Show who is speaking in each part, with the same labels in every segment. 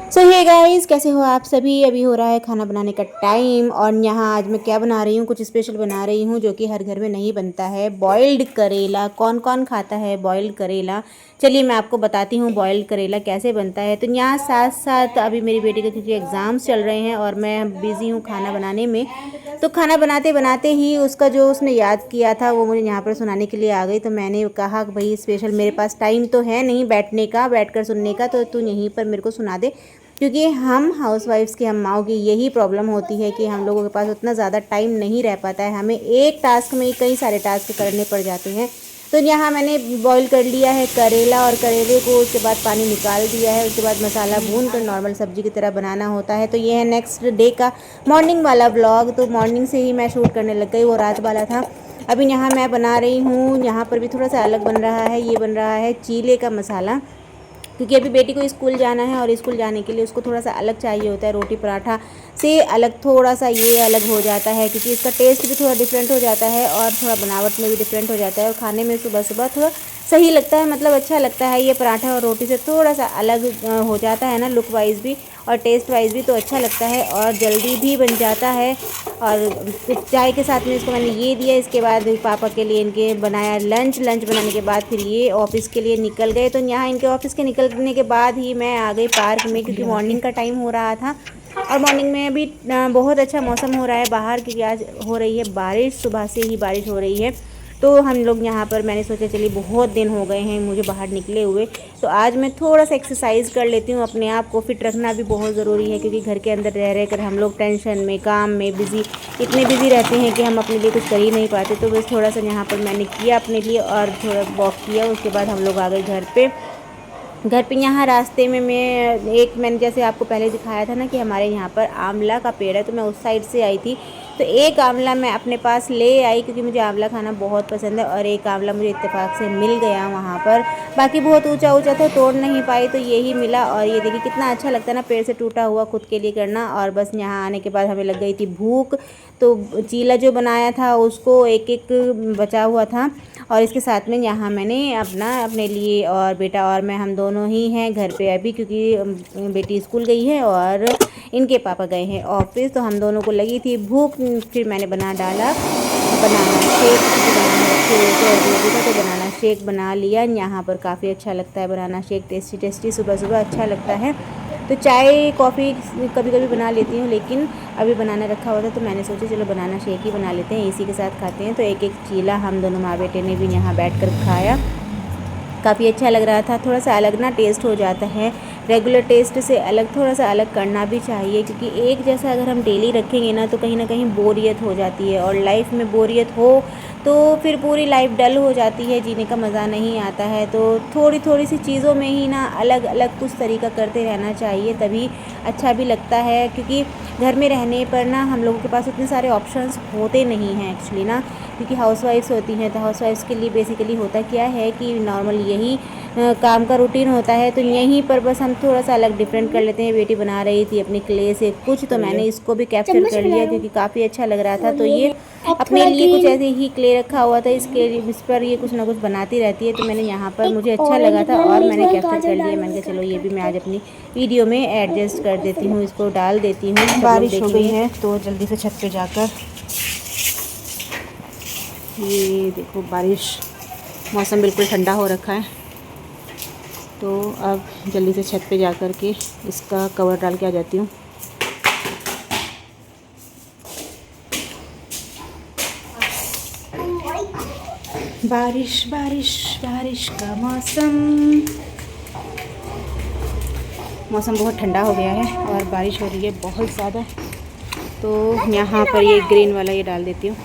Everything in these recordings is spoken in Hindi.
Speaker 1: सो हे गाइस, कैसे हो आप सभी। अभी हो रहा है खाना बनाने का टाइम और यहाँ आज मैं क्या बना रही हूँ, कुछ स्पेशल बना रही हूँ जो कि हर घर में नहीं बनता है। बॉइल्ड करेला। कौन कौन खाता है बॉइल्ड करेला। चलिए मैं आपको बताती हूँ बॉइल्ड करेला कैसे बनता है। तो यहाँ साथ साथ अभी मेरी बेटी के क्योंकि एग्ज़ाम्स चल रहे हैं और मैं बिज़ी हूँ खाना बनाने में। तो खाना बनाते बनाते ही उसका जो उसने याद किया था वो मुझे यहाँ पर सुनाने के लिए आ गई। तो मैंने कहा कि भाई स्पेशल मेरे पास टाइम तो है नहीं बैठने का, बैठकर सुनने का, तो तू यहीं पर मेरे को सुना दे। क्योंकि हम हाउसवाइफ्स की, हम माओ की यही प्रॉब्लम होती है कि हम लोगों के पास उतना ज़्यादा टाइम नहीं रह पाता है। हमें एक टास्क में ही कई सारे टास्क करने पड़ जाते हैं। तो यहाँ मैंने बॉईल कर लिया है करेला और करेले को, उसके बाद पानी निकाल दिया है। उसके बाद मसाला भून कर नॉर्मल सब्जी की तरह बनाना होता है। तो ये है नेक्स्ट डे का मॉर्निंग वाला व्लॉग। तो मॉर्निंग से ही मैं शूट करने लग गई, वो रात वाला था। अभी यहाँ मैं बना रही हूँ, यहाँ पर भी थोड़ा सा अलग बन रहा है। ये बन रहा है चीले का मसाला, क्योंकि अभी बेटी को स्कूल जाना है और स्कूल जाने के लिए उसको थोड़ा सा अलग चाहिए होता है। रोटी पराठा से अलग थोड़ा सा ये अलग हो जाता है, क्योंकि इसका टेस्ट भी थोड़ा डिफरेंट हो जाता है और थोड़ा बनावट में भी डिफरेंट हो जाता है और खाने में सुबह सुबह थोड़ा सही लगता है, मतलब अच्छा लगता है। ये पराठा और रोटी से थोड़ा सा अलग हो जाता है ना, लुक वाइज भी और टेस्ट वाइज भी, तो अच्छा लगता है और जल्दी भी बन जाता है। और चाय के साथ में इसको मैंने ये दिया। इसके बाद पापा के लिए इनके बनाया लंच। लंच बनाने के बाद फिर ये ऑफिस के लिए निकल गए। तो यहाँ इनके ऑफिस के निकलने के बाद ही मैं आ गई पार्क में, क्योंकि मॉर्निंग का टाइम हो रहा था और मॉर्निंग में अभी बहुत अच्छा मौसम हो रहा है बाहर, क्योंकि आज हो रही है बारिश, सुबह से ही बारिश हो रही है। तो हम लोग यहाँ पर, मैंने सोचा चलिए बहुत दिन हो गए हैं मुझे बाहर निकले हुए, तो आज मैं थोड़ा सा एक्सरसाइज कर लेती हूँ। अपने आप को फिट रखना भी बहुत ज़रूरी है, क्योंकि घर के अंदर रह रह कर हम लोग टेंशन में, काम में इतने बिजी रहते हैं कि हम अपने लिए कुछ कर ही नहीं पाते। तो बस थोड़ा सा यहाँ पर मैंने किया अपने लिए और थोड़ा वॉक किया। उसके बाद हम लोग आ गए घर पे। यहाँ रास्ते में मैंने जैसे आपको पहले दिखाया था ना कि हमारे यहाँ पर आंवला का पेड़ है, तो मैं उस साइड से आई थी। तो एक आंवला मैं अपने पास ले आई, क्योंकि मुझे आंवला खाना बहुत पसंद है और एक आंवला मुझे इत्तेफाक से मिल गया वहाँ पर। बाकी बहुत ऊंचा ऊंचा था, तोड़ नहीं पाई, तो यही मिला। और ये देखिए कितना अच्छा लगता है ना पेड़ से टूटा हुआ खुद के लिए करना। और बस यहाँ आने के बाद हमें लग गई थी भूख, तो चीला जो बनाया था उसको एक एक बचा हुआ था। और इसके साथ में यहाँ मैंने अपने लिए और बेटा और मैं, हम दोनों ही हैं घर पे अभी, क्योंकि बेटी स्कूल गई है और इनके पापा गए हैं ऑफिस। तो हम दोनों को लगी थी भूख, फिर मैंने बना डाला बनाना शेक। बनाना रखे हुए थे और बेबी का, तो बनाना शेक बना लिया। यहाँ पर काफ़ी अच्छा लगता है बनाना शेक, टेस्टी टेस्टी, सुबह सुबह अच्छा लगता है। तो चाय कॉफ़ी कभी कभी बना लेती हूँ, लेकिन अभी बनाना रखा हुआ था तो मैंने सोचा चलो बनाना शेक ही बना लेते हैं, इसी के साथ खाते हैं। तो एक एक चीला हम दोनों माँ बेटे ने भी यहाँ बैठकर खाया। काफ़ी अच्छा लग रहा था। थोड़ा सा अलग ना टेस्ट हो जाता है, रेगुलर टेस्ट से अलग थोड़ा सा अलग करना भी चाहिए, क्योंकि एक जैसा अगर हम डेली रखेंगे ना तो कहीं ना कहीं बोरियत हो जाती है। और लाइफ में बोरियत हो तो फिर पूरी लाइफ डल हो जाती है, जीने का मज़ा नहीं आता है। तो थोड़ी थोड़ी सी चीज़ों में ही ना अलग अलग कुछ तरीका करते रहना चाहिए, तभी अच्छा भी लगता है। क्योंकि घर में रहने पर ना हम लोगों के पास उतने सारे ऑप्शंस होते नहीं हैं एक्चुअली ना, क्योंकि हाउसवाइफ्स होती हैं। तो हाउसवाइफ्स के लिए बेसिकली होता क्या है कि नॉर्मल यही काम का रूटीन होता है। तो यहीं पर बस हम थोड़ा सा अलग डिफरेंट कर लेते हैं। बेटी बना रही थी अपनी क्ले से कुछ, तो मैंने इसको भी कैप्चर कर लिया क्योंकि काफ़ी अच्छा लग रहा था। तो ये अपने लिए कुछ ऐसे ही क्ले रखा हुआ था, इस पर ये कुछ ना कुछ बनाती रहती है। तो मैंने यहाँ पर, मुझे अच्छा लगा था और मैंने कैप्चर कर लिया। मैंने कहा चलो ये भी मैं आज अपनी वीडियो में एडजस्ट कर देती हूँ, इसको डाल देती हूँ। बारिश हो गई है तो जल्दी से छत पे जाकर, ये देखो बारिश, मौसम बिल्कुल ठंडा हो रखा है। तो अब जल्दी से छत पे जाकर के इसका कवर डाल के आ जाती हूँ। बारिश बारिश बारिश का मौसम बहुत ठंडा हो गया है और बारिश हो रही है बहुत ज़्यादा। तो यहाँ पर ये ग्रीन वाला ये डाल देती हूँ।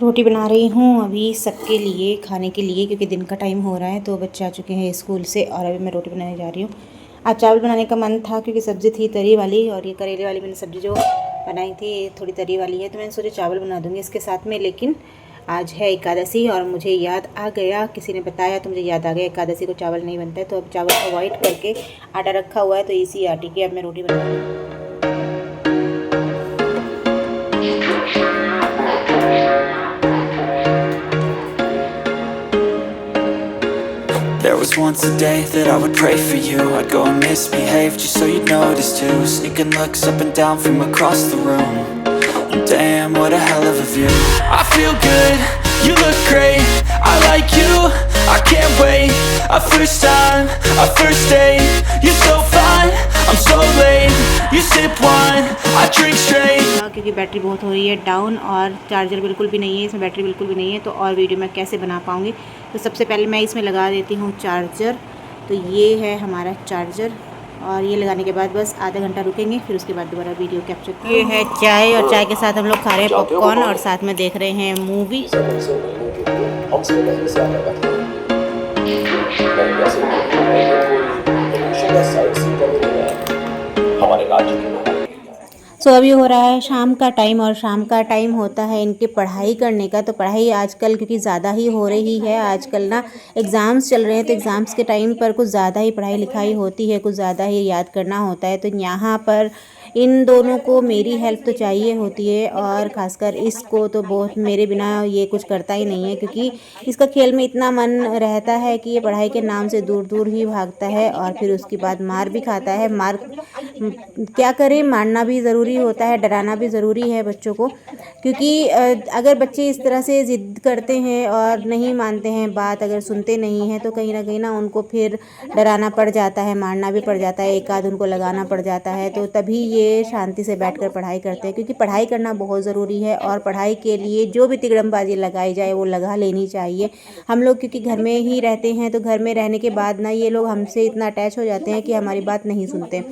Speaker 1: रोटी बना रही हूँ अभी सबके लिए खाने के लिए, क्योंकि दिन का टाइम हो रहा है। तो बच्चे आ चुके हैं स्कूल से और अभी मैं रोटी बनाने जा रही हूँ। आज चावल बनाने का मन था क्योंकि सब्ज़ी थी तरी वाली, और ये करेले वाली मैंने सब्ज़ी जो बनाई थी ये थोड़ी तरी वाली है, तो मैंने सोचा चावल बना दूँगी इसके साथ में। लेकिन आज है एकादशी और मुझे याद आ गया, किसी ने बताया तो मुझे याद आ गया एकादशी को चावल नहीं बनता है। तो अब चावल अवॉइड करके आटा रखा हुआ है, तो इसी आटे की अब मैं रोटी बना रही हूँ।
Speaker 2: There was once a day that I would pray for you. I'd go and misbehave just so you'd notice too. Sneaking looks up and down from across the room. And damn, what a hell of a view. I feel good, you look great. I like you, I can't wait. A first time, a first date. You're so fine, I'm so late. You sip wine, I drink straight.
Speaker 1: क्योंकि बैटरी बहुत हो रही है डाउन और चार्जर बिल्कुल भी नहीं है इसमें, बैटरी बिल्कुल भी नहीं है, तो और वीडियो मैं कैसे बना पाऊँगी। तो सबसे पहले मैं इसमें लगा देती हूँ चार्जर। तो ये है हमारा चार्जर, और ये लगाने के बाद बस आधा घंटा रुकेंगे, फिर उसके बाद दोबारा वीडियो कैप्चर। ये है चाय, और चाय के साथ हम लोग खा रहे हैं पॉपकॉर्न और साथ में देख रहे हैं मूवी। सो अभी हो रहा है शाम का टाइम, और शाम का टाइम होता है इनके पढ़ाई करने का। तो पढ़ाई आजकल क्योंकि ज़्यादा ही हो रही है, आजकल ना एग्ज़ाम्स चल रहे हैं, तो एग्ज़ाम्स के टाइम पर कुछ ज़्यादा ही पढ़ाई लिखाई होती है, कुछ ज़्यादा ही याद करना होता है। तो यहाँ पर इन दोनों को मेरी हेल्प तो चाहिए होती है, और ख़ासकर इसको तो बहुत मेरे बिना ये कुछ करता ही नहीं है, क्योंकि इसका खेल में इतना मन रहता है कि ये पढ़ाई के नाम से दूर दूर ही भागता है, और फिर उसके बाद मार भी खाता है। मार क्या करें, मारना भी ज़रूरी होता है, डराना भी ज़रूरी है बच्चों को, क्योंकि अगर बच्चे इस तरह से ज़िद करते हैं और नहीं मानते हैं बात, अगर सुनते नहीं हैं, तो कहीं ना उनको फिर डराना पड़ जाता है, मारना भी पड़ जाता है, एक आध उनको लगाना पड़ जाता है। तो तभी ये शांति से बैठकर पढ़ाई करते हैं, क्योंकि पढ़ाई करना बहुत ज़रूरी है, और पढ़ाई के लिए जो भी तिकड़मबाजी लगाई जाए वो लगा लेनी चाहिए। हम लोग क्योंकि घर में ही रहते हैं, तो घर में रहने के बाद ना ये लोग हमसे इतना अटैच हो जाते हैं कि हमारी बात नहीं सुनते।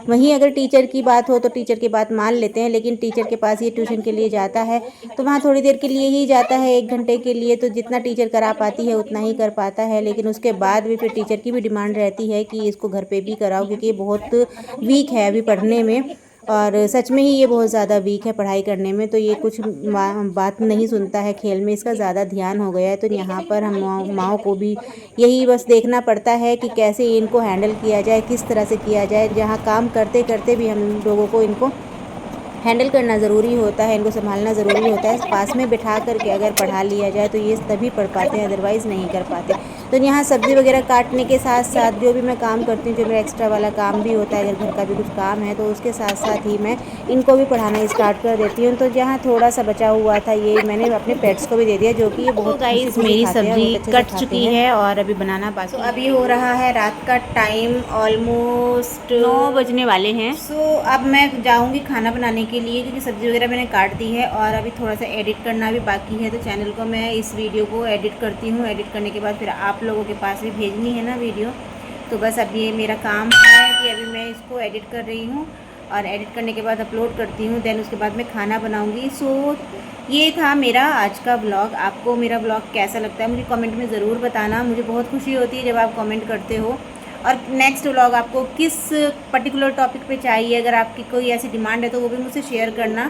Speaker 1: वहीं अगर टीचर की बात हो तो टीचर की बात मान लेते हैं, लेकिन टीचर के पास ये ट्यूशन के लिए जाता है तो वहाँ थोड़ी देर के लिए ही जाता है, 1 घंटे के लिए, तो जितना टीचर करा पाती है उतना ही कर पाता है। लेकिन उसके बाद भी फिर टीचर की भी डिमांड रहती है कि इसको घर पे भी कराओ, क्योंकि ये बहुत वीक है अभी पढ़ने में, और सच में ही ये बहुत ज़्यादा वीक है पढ़ाई करने में। तो ये कुछ बात नहीं सुनता है, खेल में इसका ज़्यादा ध्यान हो गया है। तो यहाँ पर हम माओ को भी यही बस देखना पड़ता है कि कैसे इनको हैंडल किया जाए, किस तरह से किया जाए। जहाँ काम करते करते भी हम लोगों को इनको हैंडल करना ज़रूरी होता है, इनको संभालना ज़रूरी होता है। पास में बिठा करके अगर पढ़ा लिया जाए तो ये तभी पढ़ पाते हैं, अदरवाइज़ नहीं कर पाते। तो यहाँ सब्ज़ी वगैरह काटने के साथ साथ जो भी मैं काम करती हूँ, जो मेरा एक्स्ट्रा वाला काम भी होता है, अगर घर का भी कुछ काम है तो उसके साथ साथ ही मैं इनको भी पढ़ाना स्टार्ट कर देती हूँ। तो जहाँ थोड़ा सा बचा हुआ था ये मैंने अपने पेट्स को भी दे दिया, जो कि ये बहुत गाइस मेरी सब्ज़ी कट चुकी है और अभी बनाना बाकी। तो अभी हो रहा है रात का टाइम, ऑलमोस्ट 9 बजने वाले हैं। सो अब मैं जाऊँगी खाना बनाने के लिए, क्योंकि सब्ज़ी वगैरह मैंने काट दी है, और अभी थोड़ा सा एडिट करना भी बाकी है। तो चैनल को मैं इस वीडियो को एडिट करती हूँ, एडिट करने के बाद फिर आप लोगों के पास भी भेजनी है ना वीडियो। तो बस अब ये मेरा काम है कि अभी मैं इसको एडिट कर रही हूँ, और एडिट करने के बाद अपलोड करती हूँ, देन उसके बाद मैं खाना बनाऊँगी। सो ये था मेरा आज का ब्लॉग। आपको मेरा ब्लॉग कैसा लगता है मुझे कमेंट में ज़रूर बताना, मुझे बहुत खुशी होती है जब आप कमेंट करते हो। और नेक्स्ट व्लॉग आपको किस पर्टिकुलर टॉपिक पे चाहिए, अगर आपकी कोई ऐसी डिमांड है तो वो भी मुझसे शेयर करना।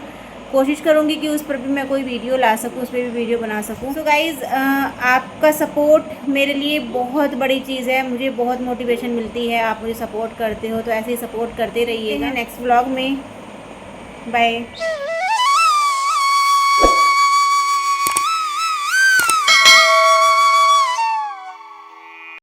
Speaker 1: कोशिश करूँगी कि उस पर भी मैं कोई वीडियो ला सकूँ, उस पर भी वीडियो बना सकूँ। तो गाइज़ आपका सपोर्ट मेरे लिए बहुत बड़ी चीज़ है, मुझे बहुत मोटिवेशन मिलती है, आप मुझे सपोर्ट करते हो, तो ऐसे ही सपोर्ट करते रहिएगा। नेक्स्ट व्लॉग में बाय।